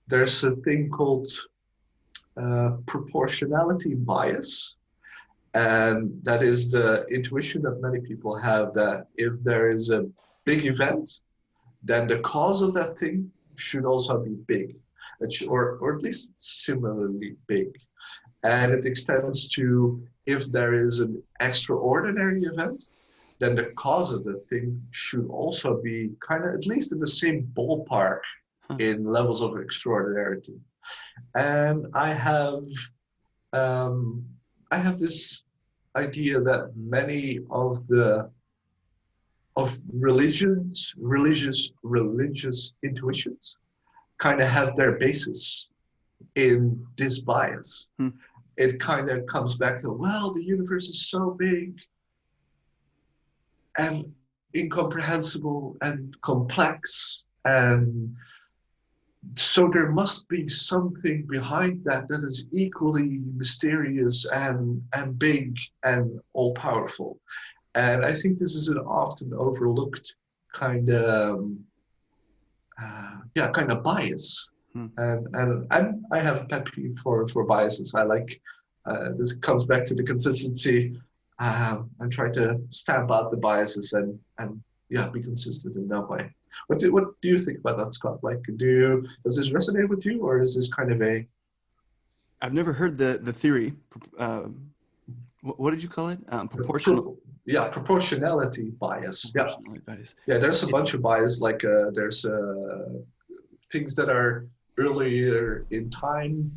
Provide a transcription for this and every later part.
there's a thing called proportionality bias. And that is the intuition that many people have that if there is a big event, then the cause of that thing should also be big, or at least similarly big. And it extends to if there is an extraordinary event, then the cause of the thing should also be kind of at least in the same ballpark in levels of extraordinarity. And um, I have this idea that many of the of religious intuitions kind of have their basis in this bias. It kind of comes back to, well, the universe is so big and incomprehensible and complex, and so there must be something behind that that is equally mysterious and big and all powerful. And I think this is an often overlooked kind of kind of bias. And I have a pet peeve for biases. I like this comes back to the consistency. And try to stamp out the biases and be consistent in that way. What do you think about that, Scott? Like, does this resonate with you, or is this kind of a? I've never heard the theory. What did you call it? Proportional. Proportionality bias. Proportionality bias. Yeah, there's a bunch of bias. Like there's things that are earlier in time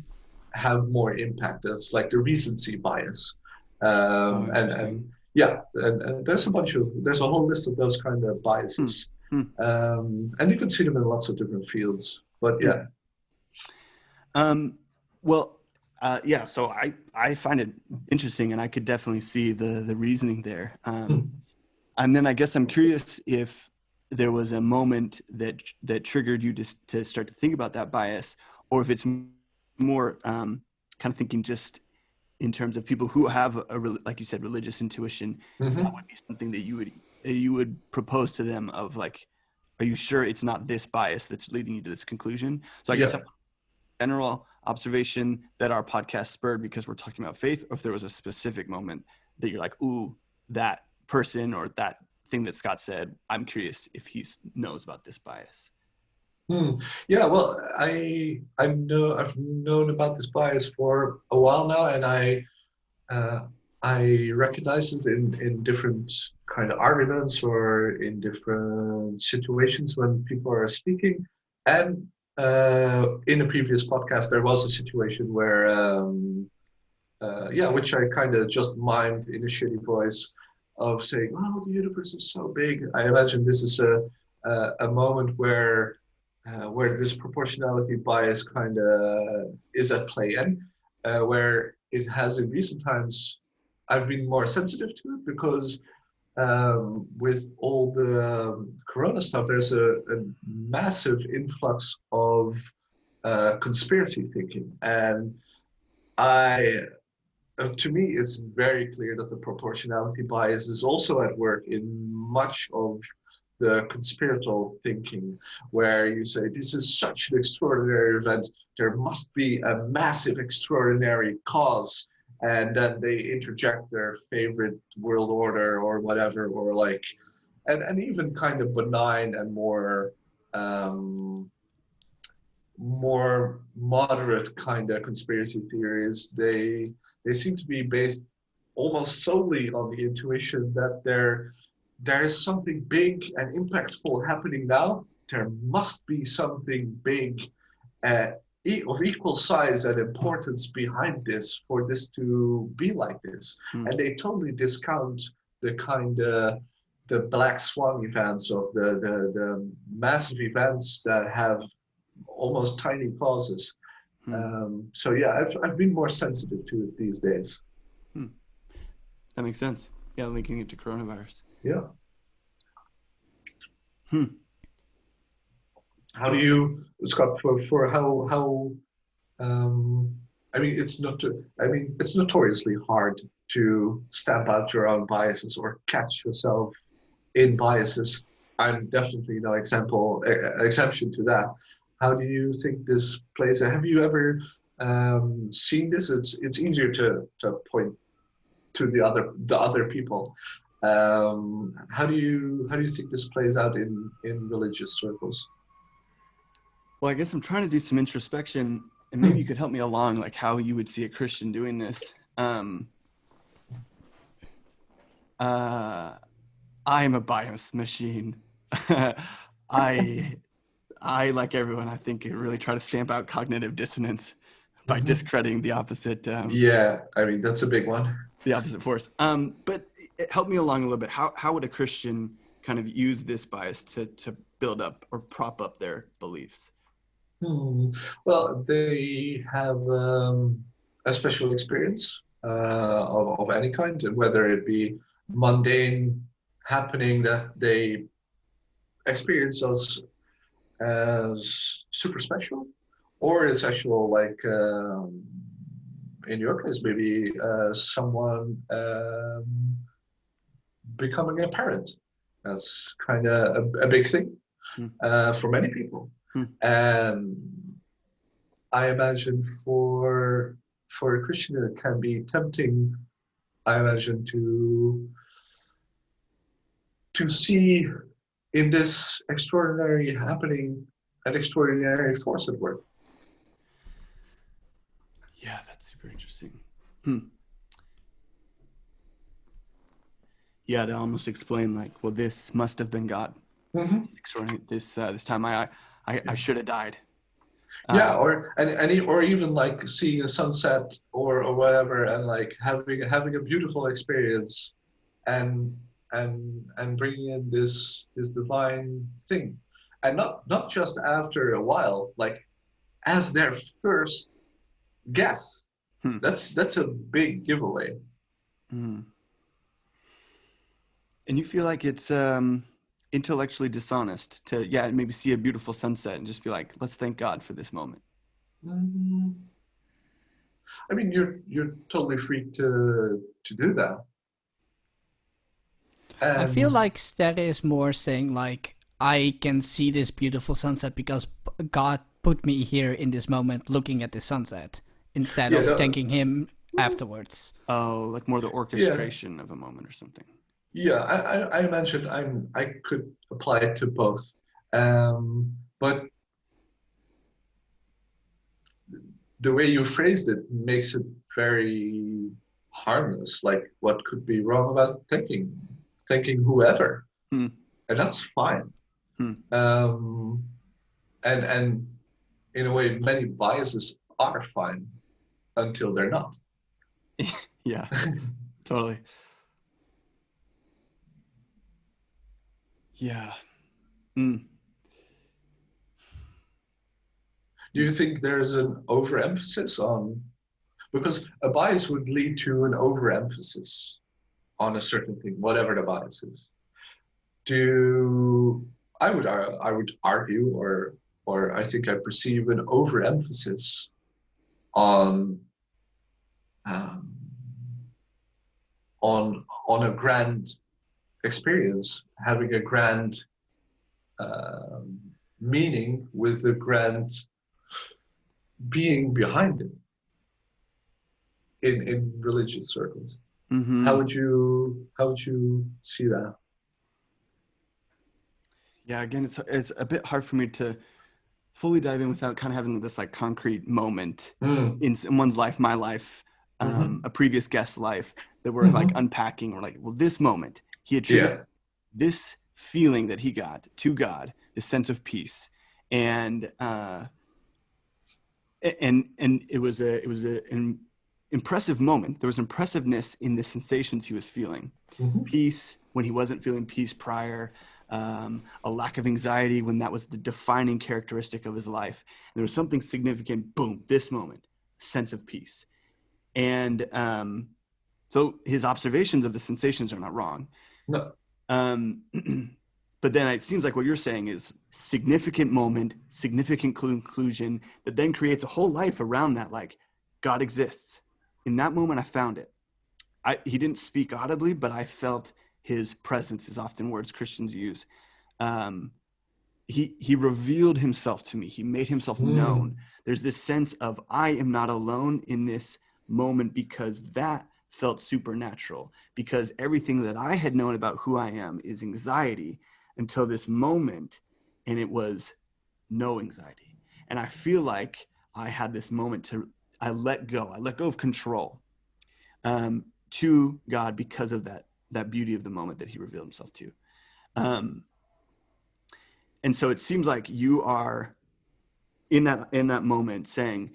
have more impact. That's like the recency bias. And there's a whole list of those kind of biases. And you can see them in lots of different fields, but yeah. So I find it interesting, and I could definitely see the reasoning there. And then I guess I'm curious if there was a moment that triggered you to start to think about that bias, or if it's more kind of thinking just in terms of people who have like you said, religious intuition. That would be something that you would propose to them of like, are you sure it's not this bias that's leading you to this conclusion? So I guess a general observation that our podcast spurred because we're talking about faith, or if there was a specific moment that you're like, ooh, that person or that thing that Scott said, I'm curious if he knows about this bias. Yeah, well, I've known about this bias for a while now, and I recognize it in different kind of arguments or in different situations when people are speaking. And in a previous podcast, there was a situation where, which I kind of just mimed in a shitty voice of saying, "Oh, the universe is so big." I imagine this is a moment where this proportionality bias kind of is at play, and where it has in recent times, I've been more sensitive to it because with all the corona stuff, there's a massive influx of conspiracy thinking, and to me, it's very clear that the proportionality bias is also at work in much of the conspiratorial thinking, where you say this is such an extraordinary event, there must be a massive extraordinary cause, and then they interject their favorite world order or whatever, or like, and even kind of benign and more moderate kind of conspiracy theories. They seem to be based almost solely on the intuition that there is something big and impactful happening now. There must be something big of equal size and importance behind this for this to be like this. And they totally discount the kind of the black swan events of the massive events that have almost tiny causes. I've been more sensitive to it these days. That makes sense. Yeah, linking it to coronavirus. Yeah. How do you, Scott, for how it's notoriously hard to stamp out your own biases or catch yourself in biases. I'm definitely no exception to that. how do you think this plays? Have you ever seen this? It's easier to point to the other people. How do you think this plays out in religious circles? Well, I guess I'm trying to do some introspection, and maybe you could help me along, like how you would see a Christian doing this. I am a bias machine. I like everyone, I think, really try to stamp out cognitive dissonance by discrediting the opposite. Yeah, I mean that's a big one. The opposite force. But help me along a little bit. How would a Christian kind of use this bias to build up or prop up their beliefs? Well, they have a special experience of any kind, whether it be mundane happening that they experience as super special, or it's actual like in your case maybe someone becoming a parent. That's kind of a big thing for many people. And I imagine for a Christian it can be tempting, I imagine, to see in this extraordinary happening an extraordinary force at work. Yeah, that's super interesting. Yeah, to almost explain, like, well, this must have been God. Extraordinary. This time I should have died. Yeah, or even like seeing a sunset or whatever, and like having a beautiful experience, and bringing in this divine thing, and not just after a while, like as their first guess. That's a big giveaway. And you feel like it's intellectually dishonest to maybe see a beautiful sunset and just be like, let's thank God for this moment. I mean, you're totally free to do that. And I feel like Sterre is more saying like, I can see this beautiful sunset because God put me here in this moment looking at the sunset instead of thanking him afterwards. Oh, like more the orchestration of a moment or something. Yeah, I imagine I could apply it to both, but the way you phrased it makes it very harmless. Like, what could be wrong about thanking whoever, and that's fine. And in a way, many biases are fine until they're not. Yeah, totally. Yeah. Do you think there's an overemphasis on, because a bias would lead to an overemphasis on a certain thing, whatever the bias is. I would argue, or I think I perceive an overemphasis on a grand experience, having a grand meaning with a grand being behind it in religious circles. How would you see that? Yeah, again, it's a bit hard for me to fully dive in without kind of having this like concrete moment in someone's life, my life, a previous guest's life, that we're like unpacking. We're like, well, this moment he attributed this feeling that he got to God, this sense of peace, and it was an impressive moment. There was impressiveness in the sensations he was feeling. Peace when he wasn't feeling peace prior. A lack of anxiety when that was the defining characteristic of his life. And there was something significant, boom, this moment, sense of peace. And so his observations of the sensations are not wrong. No. But then it seems like what you're saying is significant moment, significant conclusion that then creates a whole life around that, like God exists. In that moment, I found it. He didn't speak audibly, but I felt his presence is often words Christians use. he revealed himself to me. He made himself known. There's this sense of I am not alone in this moment, because that felt supernatural, because everything that I had known about who I am is anxiety until this moment, and it was no anxiety. And I feel like I had this moment I let go of control to God because of that beauty of the moment that he revealed himself to. And so it seems like you are in that moment saying,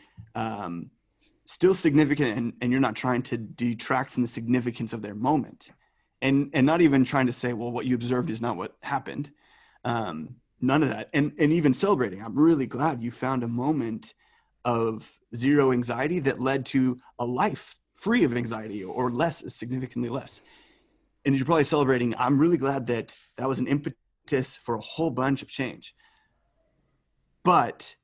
still significant, and you're not trying to detract from the significance of their moment, and not even trying to say, well, what you observed is not what happened. None of that. And even celebrating, I'm really glad you found a moment of zero anxiety that led to a life free of anxiety, or less, significantly less. And you're probably celebrating, I'm really glad that was an impetus for a whole bunch of change. But,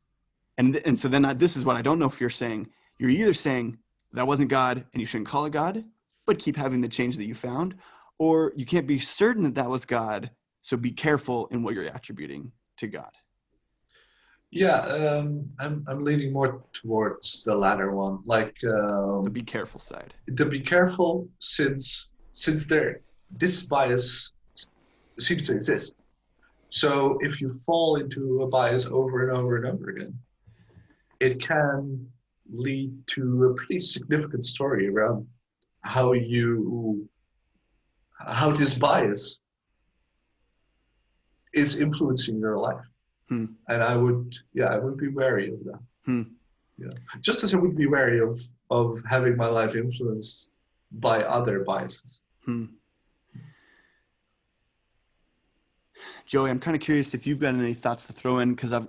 and so then this is what I don't know if you're saying. You're either saying that wasn't God and you shouldn't call it God, but keep having the change that you found, or you can't be certain that was God, so be careful in what you're attributing to God. Yeah, I'm leaning more towards the latter one, like The be careful side. the be careful, since this bias seems to exist. So if you fall into a bias over and over and over again, it can lead to a pretty significant story around how this bias is influencing your life. And I would be wary of that. Yeah. Just as I would be wary of having my life influenced by other biases. Joey, I'm kind of curious if you've got any thoughts to throw in, because I've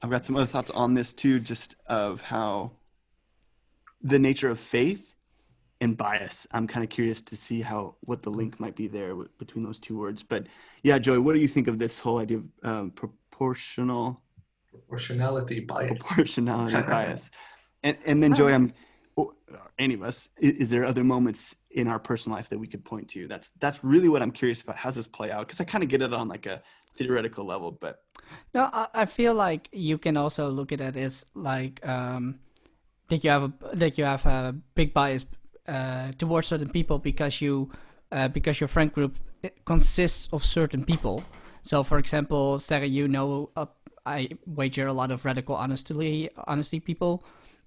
got some other thoughts on this too, just of how the nature of faith and bias. I'm kind of curious to see what the link might be there between those two words. But yeah, Joey, what do you think of this whole idea of proportionality bias? Proportionality bias. And then Joey, any of us, is there other moments in our personal life that we could point to? That's really what I'm curious about. How's this play out? Because I kind of get it on like a theoretical level, but no, I feel like you can also look at it as like that you have a big bias towards certain people because your friend group consists of certain people. So, for example, Sterre, I wager a lot of radical honesty people,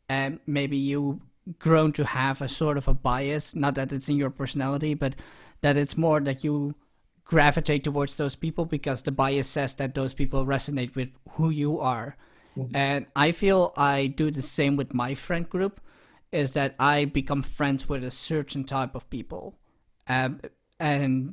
and maybe you grown to have a sort of a bias, not that it's in your personality, but that it's more that you gravitate towards those people because the bias says that those people resonate with who you are. And I feel I do the same with my friend group, is that I become friends with a certain type of people. And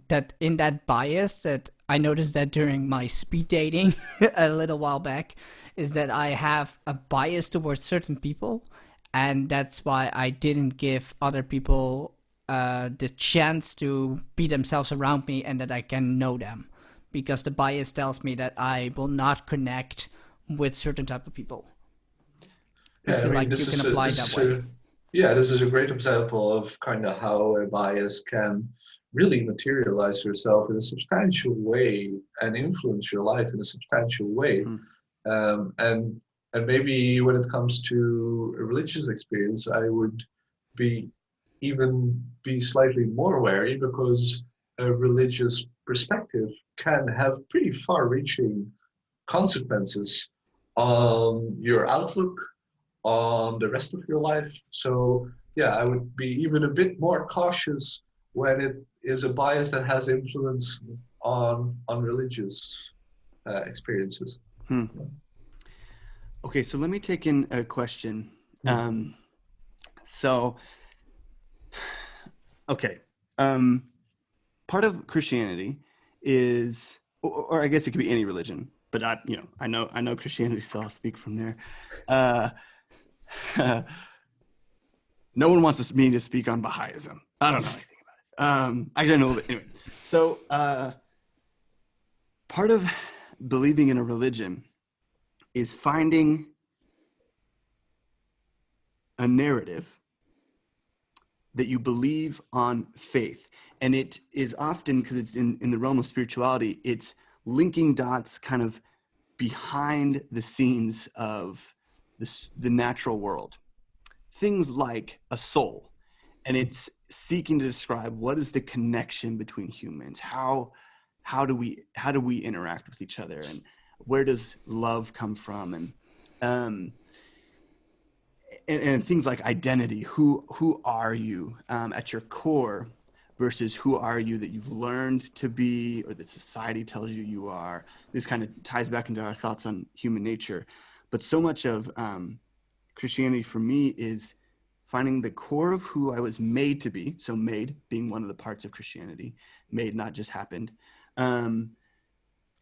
that in that bias, that I noticed that during my speed dating a little while back, is that I have a bias towards certain people. And that's why I didn't give other people the chance to be themselves around me and that I can know them. Because the bias tells me that I will not connect with certain type of people. Yeah, I feel like you can apply that way. This is a great example of kind of how a bias can really materialize yourself in a substantial way and influence your life in a substantial way. And maybe when it comes to a religious experience, I would be slightly more wary, because a religious perspective can have pretty far-reaching consequences on your outlook, on the rest of your life. So yeah, I would be even a bit more cautious when it is a bias that has influence on religious experiences. Okay, so let me take in a question. Part of Christianity is, or I guess it could be any religion, but I know Christianity, so I'll speak from there. No one wants me to speak on Baha'ism. I don't know anything about it. I know a little bit anyway. So part of believing in a religion is finding a narrative that you believe on faith. And it is often, because it's in the realm of spirituality, it's linking dots kind of behind the scenes of the natural world. Things like a soul, and it's seeking to describe what is the connection between humans, how do we interact with each other, and where does love come from, and things like identity. Who are you at your core versus who are you that you've learned to be or that society tells you you are. This kind of ties back into our thoughts on human nature. But so much of Christianity for me is finding the core of who I was made to be. So made being one of the parts of Christianity, made, not just happened. And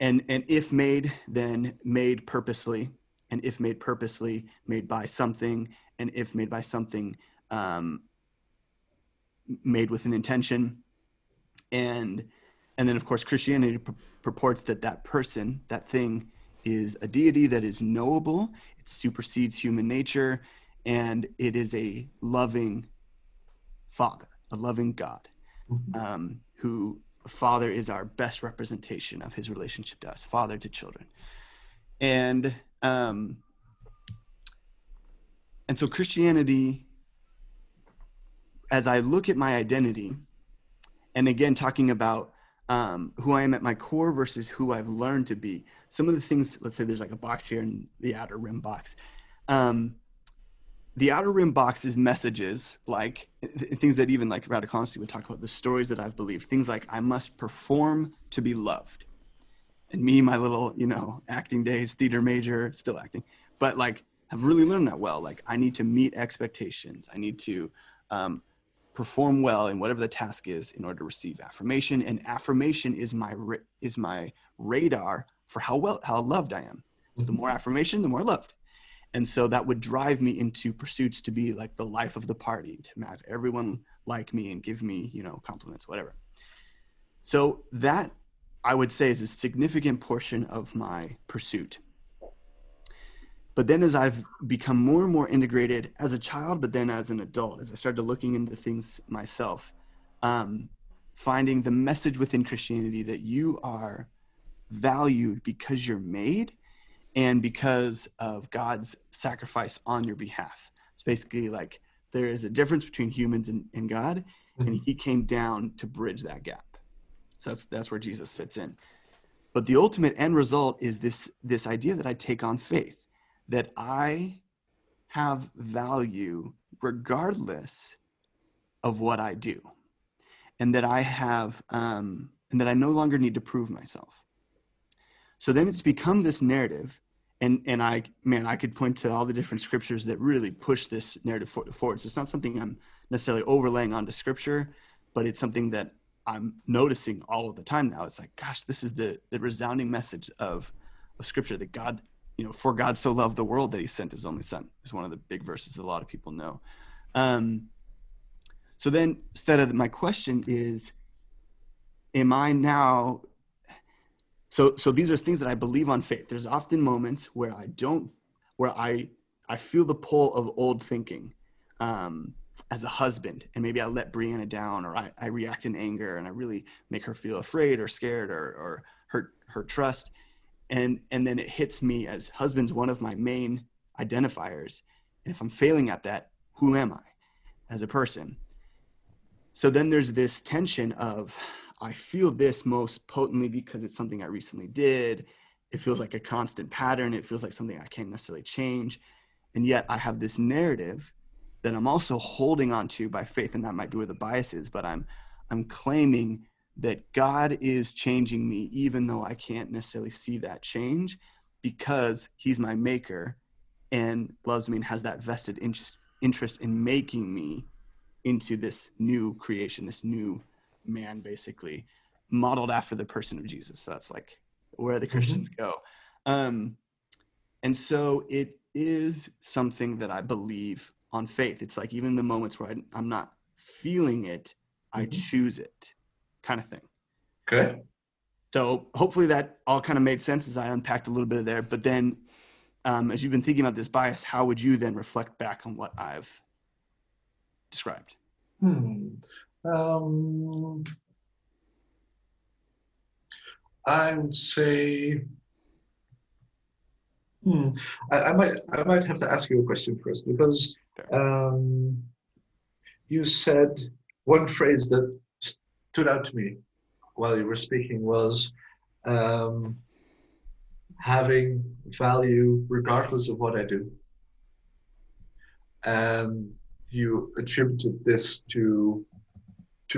if made, then made purposely, and if made purposely, made by something, and if made by something, made with an intention. And then of course Christianity purports that person, that thing, is a deity that is knowable. It supersedes human nature, and it is a loving Father, a loving God, who Father is our best representation of his relationship to us, father to children. And so Christianity, as I look at my identity, and again, talking about who I am at my core versus who I've learned to be, some of the things, let's say there's like a box here in the outer rim box. The outer rim box is messages like things that even like Radical Honesty would talk about, the stories that I've believed, things like I must perform to be loved. And me, my little, acting days, theater major, still acting, but like I've really learned that well. Like I need to meet expectations. I need to perform well in whatever the task is in order to receive affirmation. And affirmation is my radar for how loved I am. So the more affirmation, the more loved. And so that would drive me into pursuits to be like the life of the party, to have everyone like me and give me, compliments, whatever. So that, I would say, is a significant portion of my pursuit. But then as I've become more and more integrated as a child, but then as an adult, as I started looking into things myself, finding the message within Christianity that you are valued because you're made and because of God's sacrifice on your behalf. It's basically like there is a difference between humans and God, and he came down to bridge that gap. So that's where Jesus fits in. But the ultimate end result is this idea that I take on faith, that I have value regardless of what I do, and that I have, and that I no longer need to prove myself. So then it's become this narrative, and I could point to all the different scriptures that really push this narrative forward. So it's not something I'm necessarily overlaying onto scripture, but it's something that I'm noticing all of the time now. It's like, gosh, this is the resounding message of scripture, that God, for God so loved the world that he sent his only son. It's one of the big verses that a lot of people know. So then instead of my question is, am I now, so these are things that I believe on faith. There's often moments where I feel the pull of old thinking as a husband, and maybe I let Brianna down, or I react in anger and I really make her feel afraid or scared or hurt her trust. And then it hits me as husband's one of my main identifiers. And if I'm failing at that, who am I as a person? So then there's this tension of, I feel this most potently because it's something I recently did. It feels like a constant pattern. It feels like something I can't necessarily change. And yet I have this narrative that I'm also holding on to by faith, and that might be where the bias is, but I'm claiming that God is changing me even though I can't necessarily see that change, because he's my maker and loves me and has that vested interest in making me into this new creation, this new man, basically modeled after the person of Jesus. So that's like where the Christians go. And so it is something that I believe on faith. It's like even the moments where I'm not feeling it, I choose it, kind of thing. Okay. So hopefully that all kind of made sense as I unpacked a little bit of there. But then as you've been thinking about this bias, how would you then reflect back on what I've described? I would say, I might have to ask you a question first because um, you said one phrase that stood out to me while you were speaking was um, having value regardless of what I do. And you attributed this to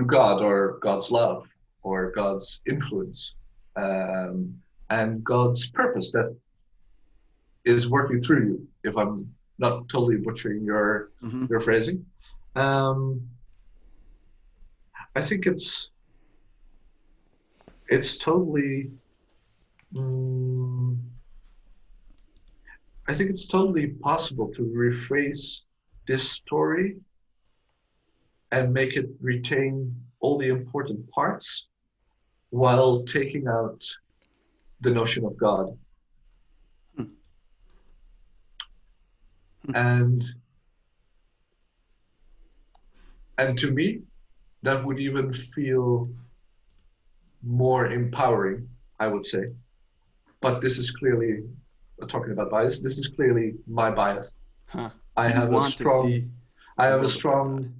God or God's love or God's influence and God's purpose that is working through you. If I'm not totally butchering your phrasing, um, I think it's totally. Um, I think it's totally possible to rephrase this story and make it retain all the important parts while taking out the notion of God. And to me, that would even feel more empowering, I would say. But this is clearly talking about bias. This is clearly my bias. Huh. I have a strong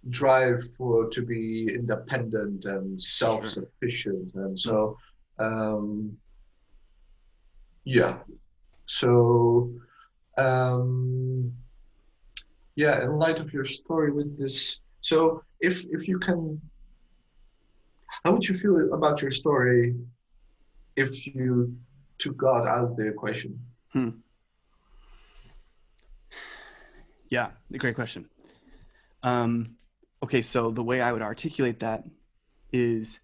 drive to be independent and self-sufficient, and so yeah. So yeah, in light of your story with this, so if you can, how would you feel about your story if you took God out of the equation? Yeah, a great question. Okay, so the way I would articulate that is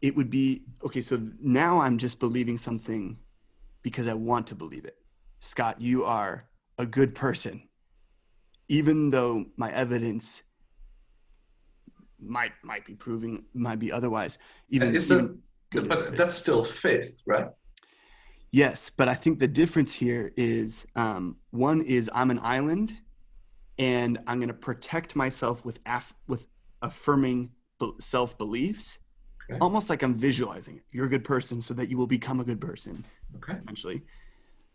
it would be, okay, so now I'm just believing something because I want to believe it. Scott, you are a good person. Even though my evidence might be otherwise. But that's still faith, right? Yes, but I think the difference here is one is I'm an island, and I'm going to protect myself with affirming self-beliefs, almost like I'm visualizing it. You're a good person so that you will become a good person, essentially.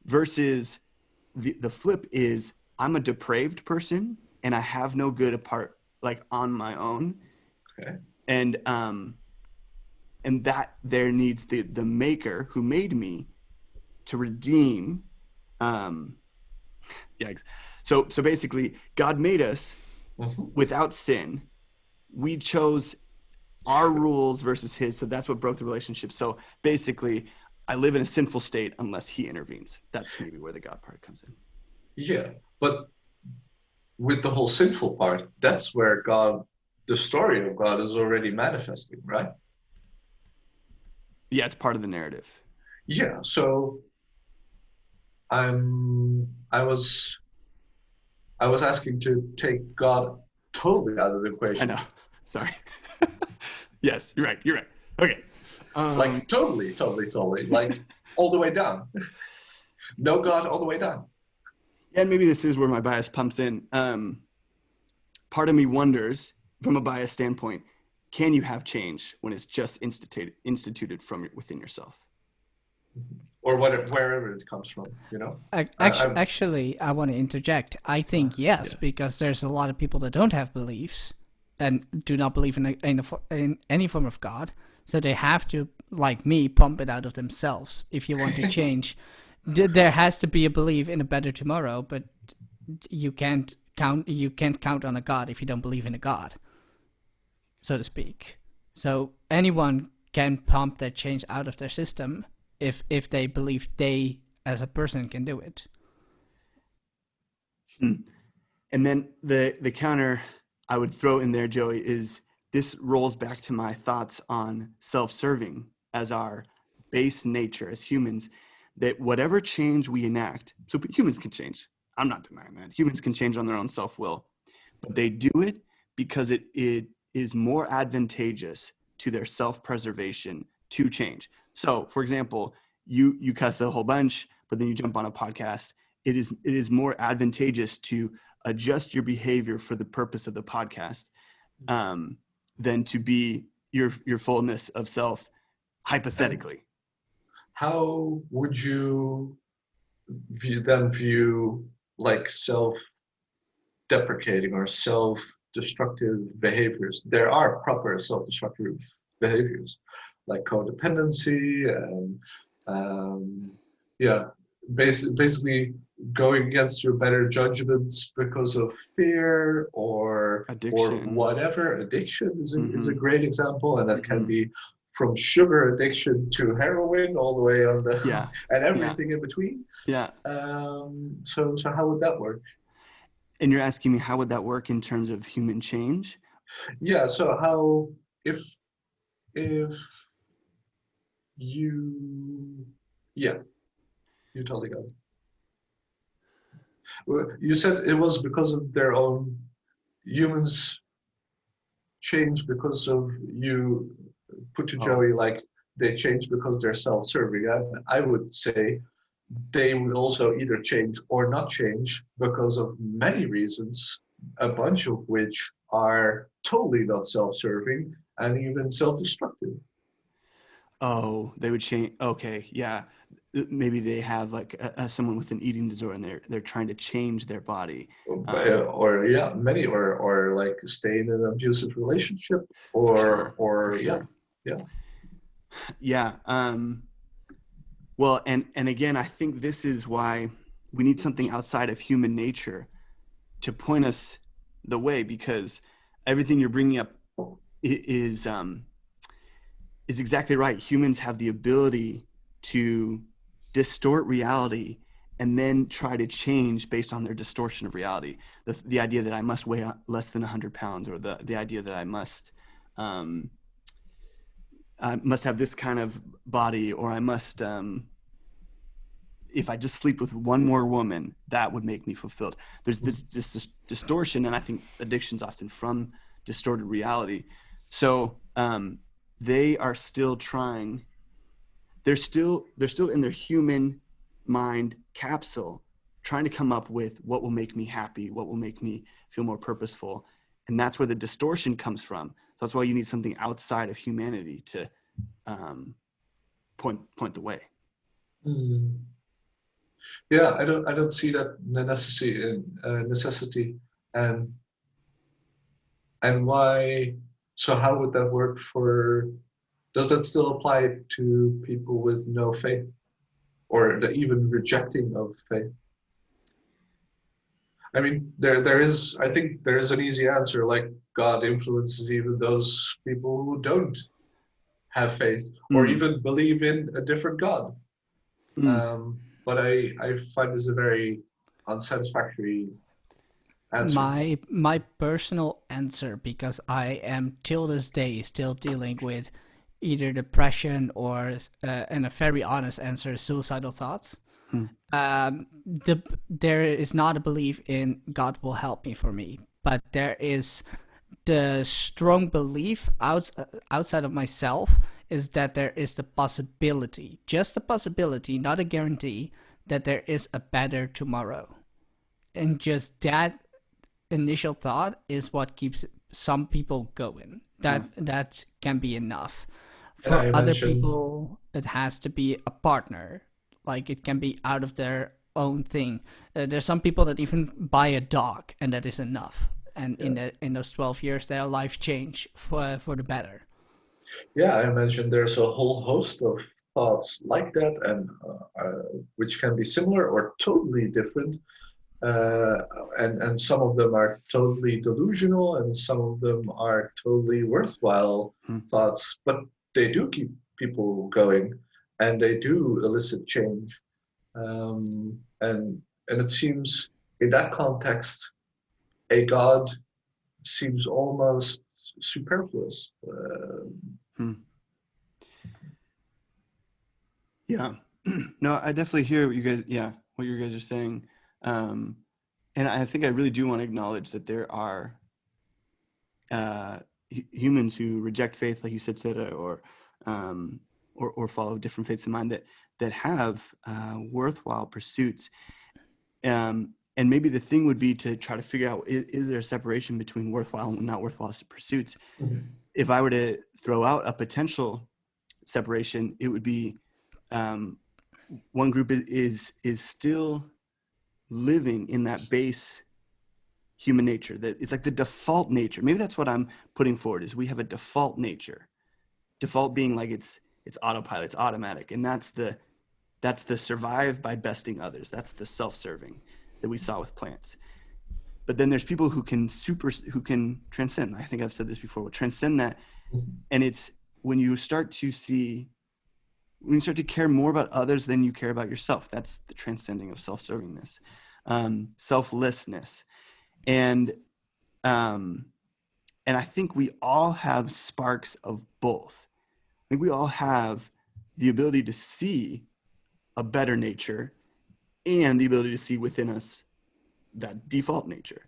Versus the flip is I'm a depraved person and I have no good apart, like on my own. And that there needs the maker who made me to redeem. Yikes. So basically, God made us without sin. We chose our rules versus his, so that's what broke the relationship. So basically, I live in a sinful state unless he intervenes. That's maybe where the God part comes in. Yeah, but with the whole sinful part, that's where God, the story of God, is already manifesting, right? Yeah, it's part of the narrative. Yeah, so I was asking to take God totally out of the equation. I know. Sorry. Yes, you're right. Okay. Like totally. Like all the way down. No God all the way down. Yeah, and maybe this is where my bias pumps in. Part of me wonders, from a bias standpoint, can you have change when it's just instituted from within yourself? Or wherever it comes from, you know? Actually, I want to interject. I think yes, because there's a lot of people that don't have beliefs and do not believe in any form of God. So they have to, like me, pump it out of themselves. If you want to change, there has to be a belief in a better tomorrow, but you can't count on a God if you don't believe in a God, so to speak. So anyone can pump that change out of their system if they believe they as a person can do it. And then the counter I would throw in there, Joey, is this rolls back to my thoughts on self-serving as our base nature as humans, that whatever change we enact, so humans can change. I'm not denying that. Humans can change on their own self-will, but they do it because it is more advantageous to their self-preservation to change. So, for example, you cuss a whole bunch, but then you jump on a podcast. It is more advantageous to adjust your behavior for the purpose of the podcast than to be your fullness of self, hypothetically. How would you view like self-deprecating or self-destructive behaviors? There are proper self-destructive behaviors like codependency and yeah, basically going against your better judgments because of fear or Addiction. whatever. Addiction is Mm-hmm. a great example, and that can be from sugar addiction to heroin all the way on the and everything in between. So how would that work? And you're asking me how would that work in terms of human change? Yeah, so how if you you totally got it. Well, you said it was because of their own humans change because of you put to Joey like they change because they're self-serving. And I would say they would also either change or not change because of many reasons, a bunch of which are totally not self-serving and even self-destructive. Oh, they would change. Okay, yeah. Maybe they have like someone with an eating disorder and they're trying to change their body. Or many or like stay in an abusive relationship or Yeah. Well, and again, I think this is why we need something outside of human nature to point us the way, because everything you're bringing up is exactly right. Humans have the ability to distort reality and then try to change based on their distortion of reality. The idea that I must weigh less than 100 pounds, or the idea that I must have this kind of body, or I must, if I just sleep with one more woman, that would make me fulfilled. There's this distortion, and I think addiction's often from distorted reality. So they are still trying. They're still in their human mind capsule, trying to come up with what will make me happy, what will make me feel more purposeful, and that's where the distortion comes from. So that's why you need something outside of humanity to point the way. Yeah, I don't see that necessity, and why. So how would that work for? Does that still apply to people with no faith, or even rejecting of faith? I mean, I think there is an easy answer, like God influences even those people who don't have faith or even believe in a different God. But I find this a very unsatisfactory answer. My personal answer, because I am till this day still dealing with either depression or, and a very honest answer, suicidal thoughts. There is not a belief in God will help me for me, but there is the strong belief outside of myself is that there is the possibility, just a possibility, not a guarantee, that there is a better tomorrow. And just that initial thought is what keeps some people going. That can be enough. For other people, it has to be a partner. Like, it can be out of their own thing. There's some people that even buy a dog, and that is enough. And in those 12 years, their life changed for the better. Yeah, I mentioned there's a whole host of thoughts like that, and which can be similar or totally different. And some of them are totally delusional, and some of them are totally worthwhile thoughts. But they do keep people going, and they do elicit change. And it seems in that context, a God seems almost superfluous. Yeah, no, I definitely hear what you guys are saying, and I think I really do want to acknowledge that there are humans who reject faith, like you said, Seda, or follow different faiths in mind that have worthwhile pursuits. And maybe the thing would be to try to figure out, is there a separation between worthwhile and not worthwhile pursuits? if I were to throw out a potential separation, it would be one group is still living in that base human nature, that it's like the default nature. Maybe that's what I'm putting forward, is we have a default nature. Default being like it's autopilot, it's automatic, and that's the survive by besting others. That's the self-serving that we saw with plants. But then there's people who can transcend. I think I've said this before, transcend that. And it's when you start to care more about others than you care about yourself. That's the transcending of self-servingness, selflessness. And I think we all have sparks of both. I think we all have the ability to see a better nature and the ability to see within us that default nature.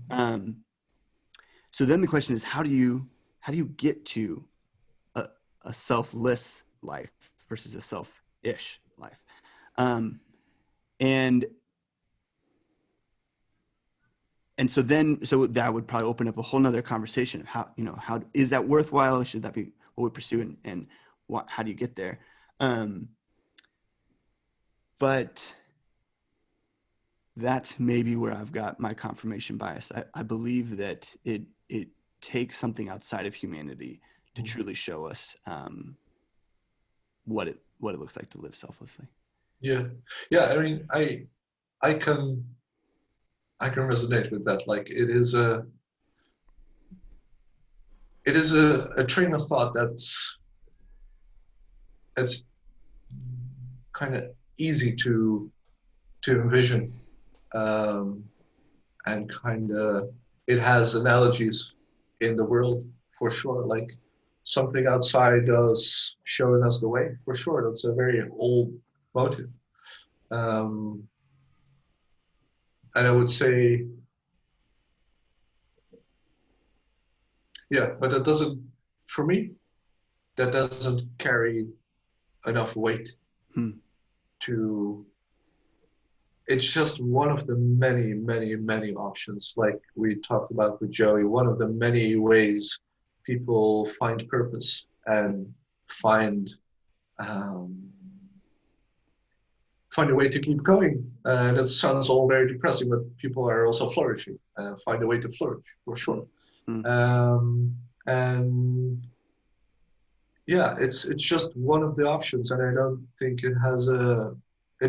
So then the question is, how do you get to a selfless life versus a selfish life? And so that would probably open up a whole nother conversation of how is that worthwhile? Should that be what we pursue, and how do you get there? But that's maybe where I've got my confirmation bias. I believe that it takes something outside of humanity to truly show us what it looks like to live selflessly. Yeah. I mean, I can resonate with that. Like, it is a train of thought that's kind of easy to envision, and kind of it has analogies in the world for sure. Like, something outside us showing us the way, for sure. That's a very old motive. And I would say, yeah, but for me, that doesn't carry enough weight to, it's just one of the many, many, many options. Like we talked about with Joey, one of the many ways people find purpose and find a way to keep going. That sounds all very depressing, but people are also flourishing, find a way to flourish, for sure. And yeah, it's just one of the options, and I don't think it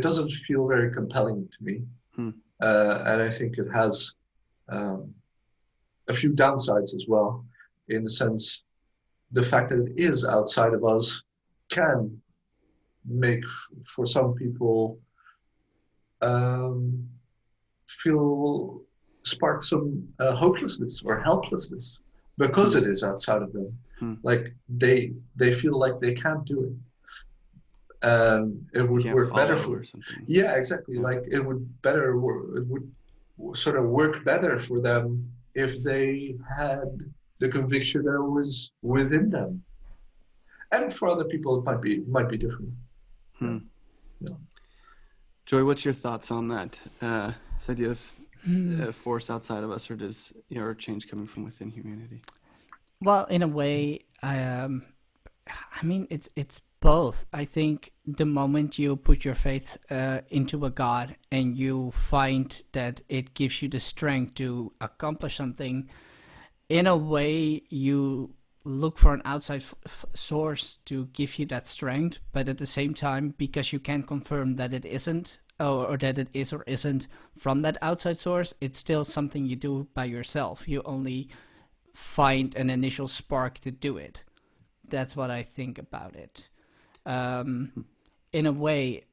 doesn't feel very compelling to me. And I think it has a few downsides as well, in the sense, the fact that it is outside of us can make, for some people, spark some hopelessness or helplessness, because it is outside of them. Like they feel like they can't do it, and it would work better for something. Yeah, exactly. Yeah. Like it would sort of work better for them if they had the conviction that it was within them. And for other people, it might be different. Yeah. Joy, what's your thoughts on that? This idea of a force outside of us, or does change coming from within humanity? Well, in a way, I mean, it's both. I think the moment you put your faith into a God and you find that it gives you the strength to accomplish something, in a way you look for an outside source to give you that strength, but at the same time, because you can't confirm that it isn't, or that it is or isn't from that outside source, it's still something you do by yourself. You only find an initial spark to do it. That's what I think about it. In a way,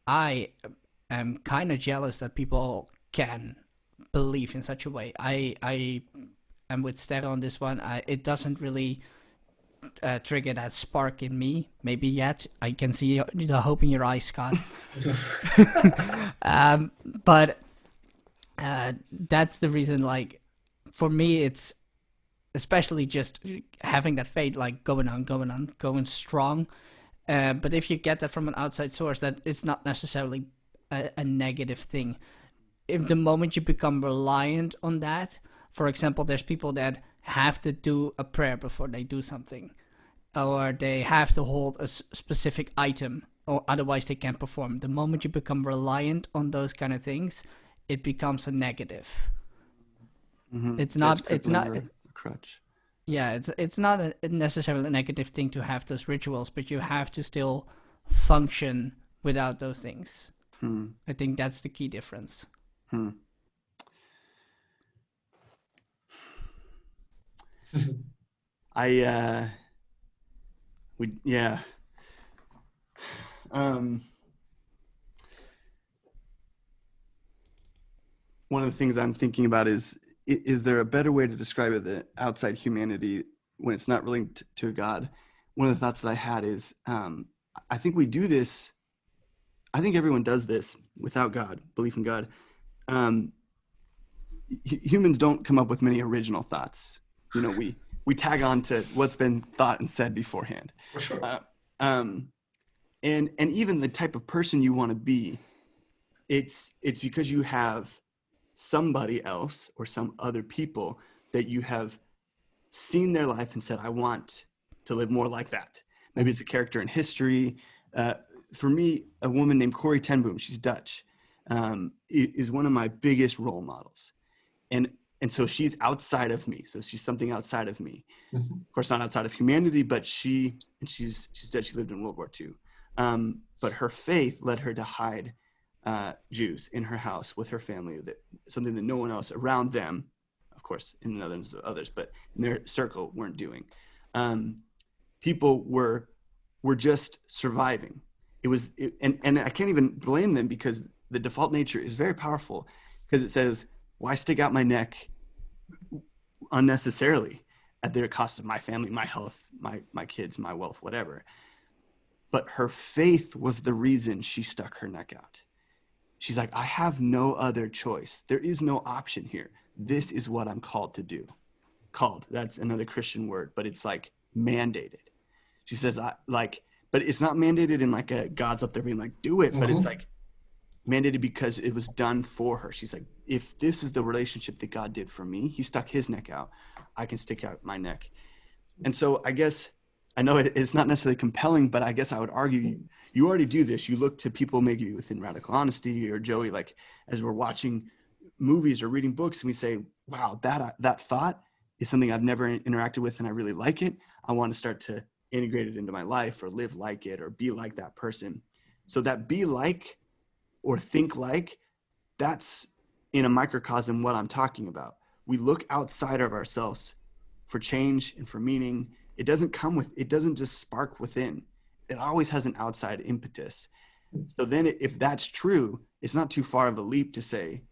I am kind of jealous that people can believe in such a way. I am with Sterre on this one. It doesn't really trigger that spark in me. Maybe yet. I can see the hope in your eyes, Scott. But that's the reason, like, for me, it's especially just having that faith, like going strong. But if you get that from an outside source, that it's not necessarily a negative thing. If the moment you become reliant on that, for example, there's people that have to do a prayer before they do something, or they have to hold a specific item, or otherwise they can't perform. The moment you become reliant on those kind of things, it becomes a negative. Mm-hmm. It's not a crutch. Yeah, it's not necessarily a negative thing to have those rituals, but you have to still function without those things. I think that's the key difference. One of the things I'm thinking about is there a better way to describe it than outside humanity when it's not linked to a God? One of the thoughts that I had is, I think we do this. I think everyone does this without God, belief in God. Humans don't come up with many original thoughts. You know, we tag on to what's been thought and said beforehand. For sure. And even the type of person you want to be, it's because you have somebody else or some other people that you have seen their life and said, I want to live more like that. Maybe it's a character in history. For me, a woman named Corrie ten Boom, she's Dutch, is one of my biggest role models. And so she's outside of me. So she's something outside of me. Mm-hmm. Of course, not outside of humanity, but she's dead. She lived in World War II. But her faith led her to hide Jews in her house with her family, something that no one else around them, of course, in the Netherlands, others, but in their circle weren't doing. People were just surviving. And I can't even blame them, because the default nature is very powerful, because it says, why stick out my neck unnecessarily at the cost of my family, my health, my kids, my wealth, whatever. But her faith was the reason she stuck her neck out. She's like, I have no other choice. There is no option here. This is what I'm called to do. Called, that's another Christian word, but it's like mandated. She says, but it's not mandated in like a God's up there being like, do it, but it's like mandated because it was done for her. She's like, if this is the relationship that God did for me, he stuck his neck out, I can stick out my neck. And so I guess, I know it's not necessarily compelling, but I guess I would argue you already do this. You look to people maybe within Radical Honesty or Joey, like as we're watching movies or reading books, and we say, wow, that thought is something I've never interacted with and I really like it. I want to start to integrate it into my life or live like it or be like that person. So that be like or think like, that's in a microcosm what I'm talking about. We look outside of ourselves for change and for meaning. It doesn't just spark within. It always has an outside impetus. So then if that's true, it's not too far of a leap to say,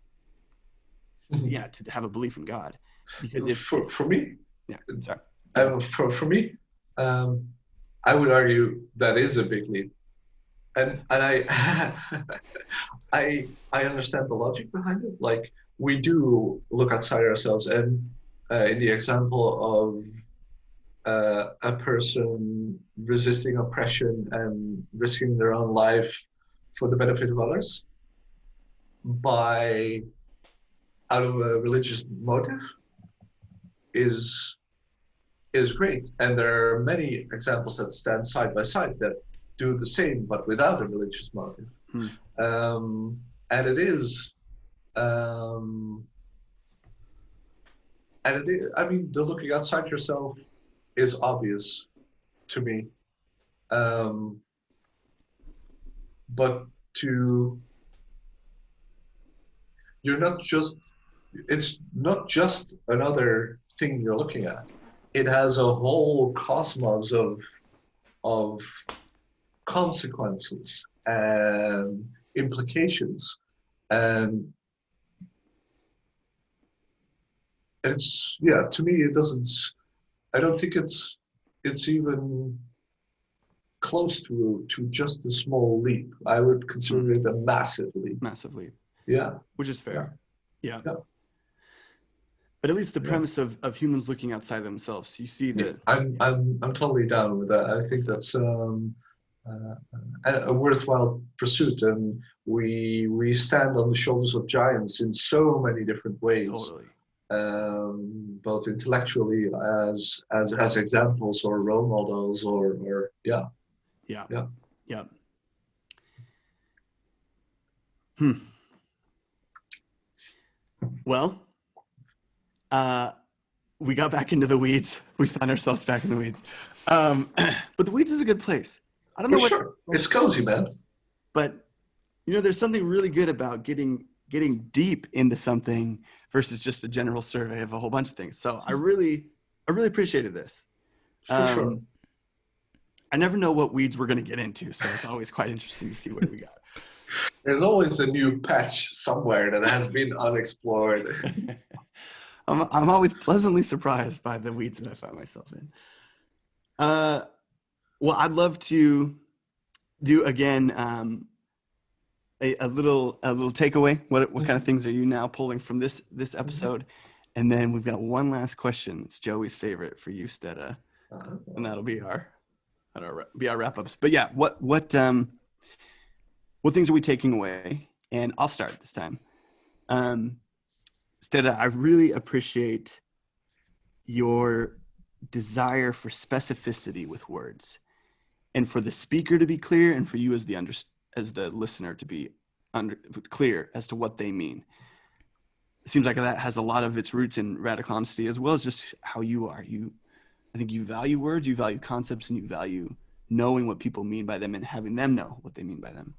yeah, to have a belief in God. Because for me, yeah, sorry. For me, I would argue that is a big leap. And I I understand the logic behind it. Like, we do look outside ourselves, and in the example of a person resisting oppression and risking their own life for the benefit of others out of a religious motive is great. And there are many examples that stand side by side that do the same, but without a religious motive. And it is, I mean, the looking outside yourself is obvious to me. But it's not just another thing you're looking at. It has a whole cosmos of consequences and implications, and it's, yeah, to me it doesn't, I don't think it's even close to just a small leap. I would consider it a massive leap. Yeah, which is fair. Yeah. Yeah. But at least the premise of humans looking outside themselves, you see that. I'm totally down with that. I think that's a worthwhile pursuit, and we stand on the shoulders of giants in so many different ways. Totally. both intellectually as examples or role models or yeah. Yeah. Yeah. Yeah. Well, we got back into the weeds. We found ourselves back in the weeds. But the weeds is a good place. I don't know what. Sure. It's cozy, man. But there's something really good about getting deep into something versus just a general survey of a whole bunch of things. So I really appreciated this. For sure. I never know what weeds we're going to get into, so it's always quite interesting to see where we got. There's always a new patch somewhere that has been unexplored. I'm always pleasantly surprised by the weeds that I find myself in. Well, I'd love to do again a little takeaway. What kind of things are you now pulling from this episode? And then we've got one last question. It's Joey's favorite for you, Sterre, and that'll be our wrap ups. But yeah, what things are we taking away? And I'll start this time. Sterre, I really appreciate your desire for specificity with words, and for the speaker to be clear, and for you as the listener to be clear as to what they mean. It seems like that has a lot of its roots in radical honesty, as well as just how you are. I think you value words, you value concepts, and you value knowing what people mean by them and having them know what they mean by them.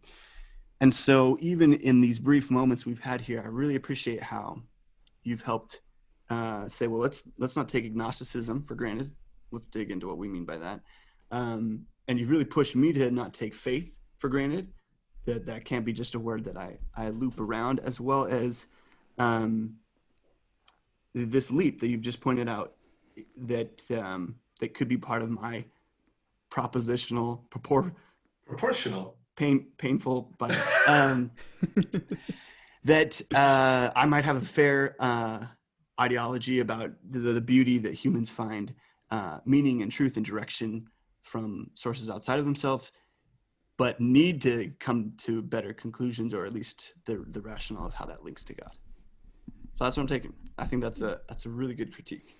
And so even in these brief moments we've had here, I really appreciate how you've helped say, well, let's not take agnosticism for granted. Let's dig into what we mean by that. And you've really pushed me to not take faith for granted. That can't be just a word that I loop around, as well as this leap that you've just pointed out that could be part of my propositional Proportional. Painful bias. That I might have a fair ideology about the beauty that humans find meaning and truth and direction from sources outside of themselves, but need to come to better conclusions, or at least the rationale of how that links to God. So that's what I'm taking. I think that's a really good critique.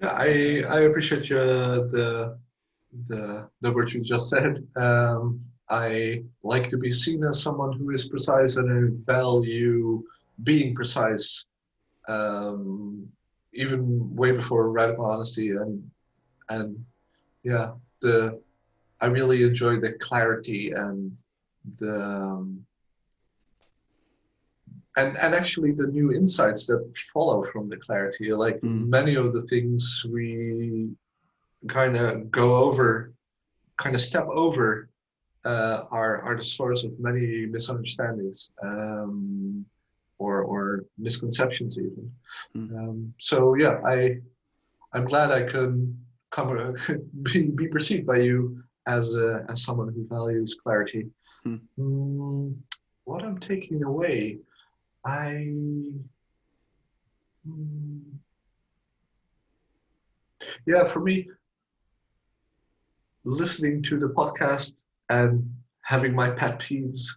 Yeah, I appreciate the words you just said. I like to be seen as someone who is precise, and I value being precise, even way before radical honesty. And yeah, I really enjoy the clarity and the and actually the new insights that follow from the clarity. Like many of the things we kind of step over are the source of many misunderstandings or misconceptions even. So yeah, I'm glad I can come be perceived by you as someone who values clarity. What I'm taking away, yeah, for me, listening to the podcast and having my pet peeves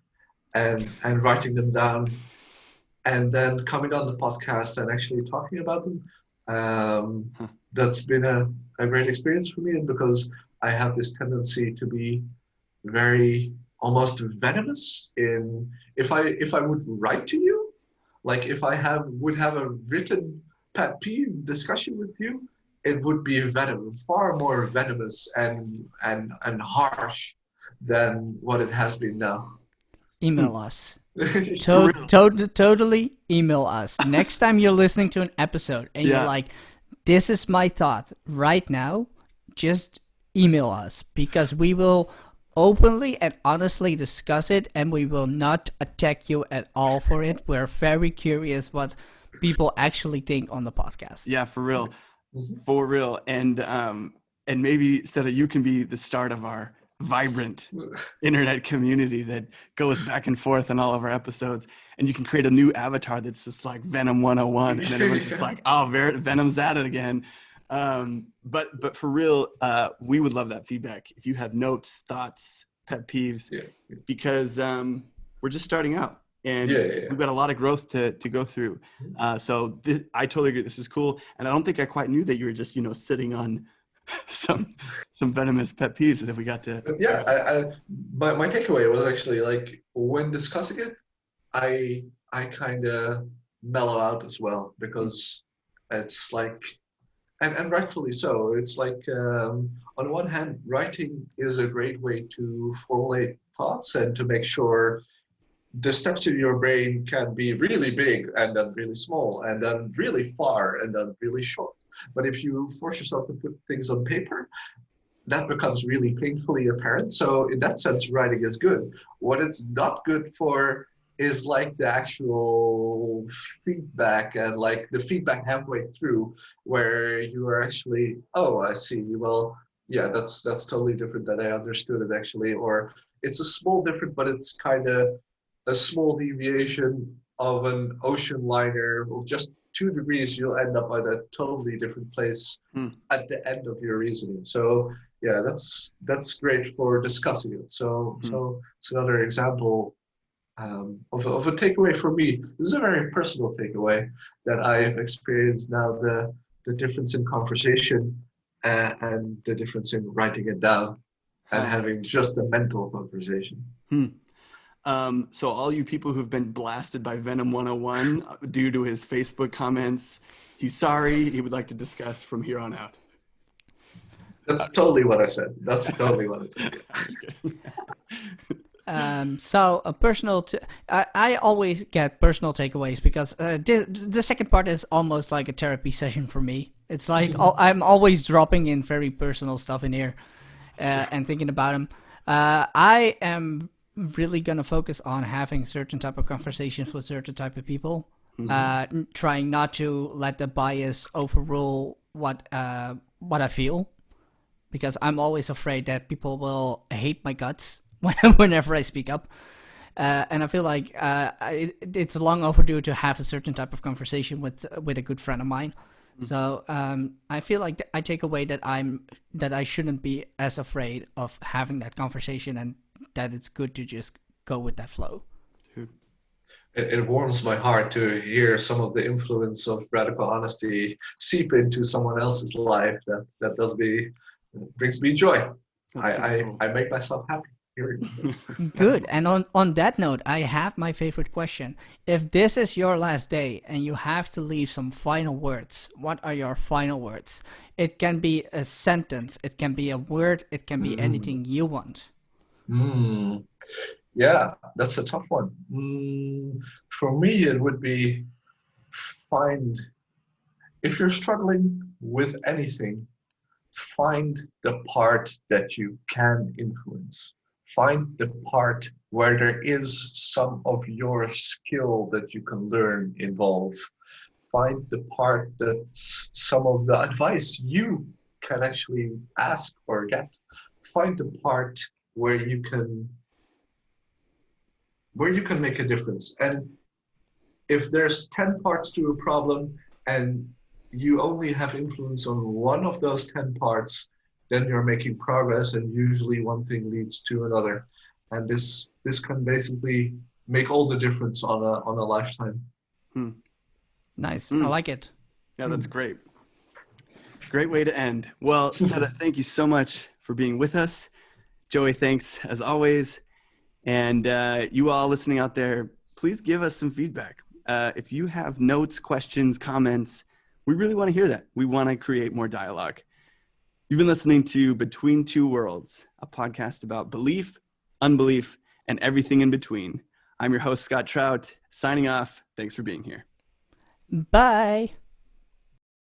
and writing them down, and then coming on the podcast and actually talking about them, that's been a great experience for me. And because I have this tendency to be very almost venomous in if I would write to you, like if I would have a written pet peeve discussion with you, it would be far more venomous and harsh than what it has been now. Email us. Totally email us. Next time you're listening to an episode and you're like, this is my thought right now, just email us, because we will openly and honestly discuss it, and we will not attack you at all for it. We're very curious what people actually think on the podcast. Yeah, for real. For real. And maybe instead of you can be the start of our vibrant internet community that goes back and forth in all of our episodes, and you can create a new avatar that's just like Venom 101, and then everyone's just like, oh, Venom's at it again. But for real, we would love that feedback. If you have notes, thoughts, pet peeves, because we're just starting out. and we've got a lot of growth to go through. So I totally agree. This is cool. And I don't think I quite knew that you were just, sitting on some venomous pet peeves that we got to. But yeah, my takeaway was actually like when discussing it, I kind of mellow out as well, because it's like, and rightfully so. It's like on one hand, writing is a great way to formulate thoughts and to make sure the steps in your brain can be really big and then really small and then really far and then really short. But if you force yourself to put things on paper, that becomes really painfully apparent. So in that sense, writing is good. What it's not good for is like the actual feedback and like the feedback halfway through where you are actually, oh, I see. Well, yeah, that's totally different than I understood it actually. Or it's a small difference, but it's kind of a small deviation of an ocean liner of just 2 degrees, you'll end up at a totally different place at the end of your reasoning. So yeah, that's great for discussing it. So it's another example of a takeaway for me. This is a very personal takeaway that I've experienced now, the difference in conversation and the difference in writing it down and having just a mental conversation. So all you people who've been blasted by Venom 101 due to his Facebook comments, he's sorry. He would like to discuss from here on out. That's totally what I said. That's totally what I said. So a personal, I always get personal takeaways because the second part is almost like a therapy session for me. It's like I'm always dropping in very personal stuff in here and thinking about them. I am really gonna focus on having certain type of conversations with certain type of people, trying not to let the bias overrule what I feel, because I'm always afraid that people will hate my guts whenever I speak up, and I feel like it's long overdue to have a certain type of conversation with a good friend of mine. So I feel like I take away that I shouldn't be as afraid of having that conversation, and that it's good to just go with that flow. It warms my heart to hear some of the influence of radical honesty seep into someone else's life. That brings me joy. I make myself happy. Good. And on that note, I have my favorite question. If this is your last day and you have to leave some final words, what are your final words? It can be a sentence, it can be a word, it can be anything you want. Yeah, that's a tough one. For me, it would be if you're struggling with anything, find the part that you can influence. Find the part where there is some of your skill that you can learn involved. Find the part that's some of the advice you can actually ask or get. Find the part where you can make a difference. And if there's 10 parts to a problem and you only have influence on one of those 10 parts, then you're making progress, and usually one thing leads to another. And this can basically make all the difference on a lifetime. Nice. I like it. Yeah, that's great. Great way to end. Well, Sterre, thank you so much for being with us. Joey, thanks as always. And you all listening out there, please give us some feedback. If you have notes, questions, comments, we really want to hear that. We want to create more dialogue. You've been listening to Between Two Worlds, a podcast about belief, unbelief, and everything in between. I'm your host, Scott Trout, signing off. Thanks for being here. Bye.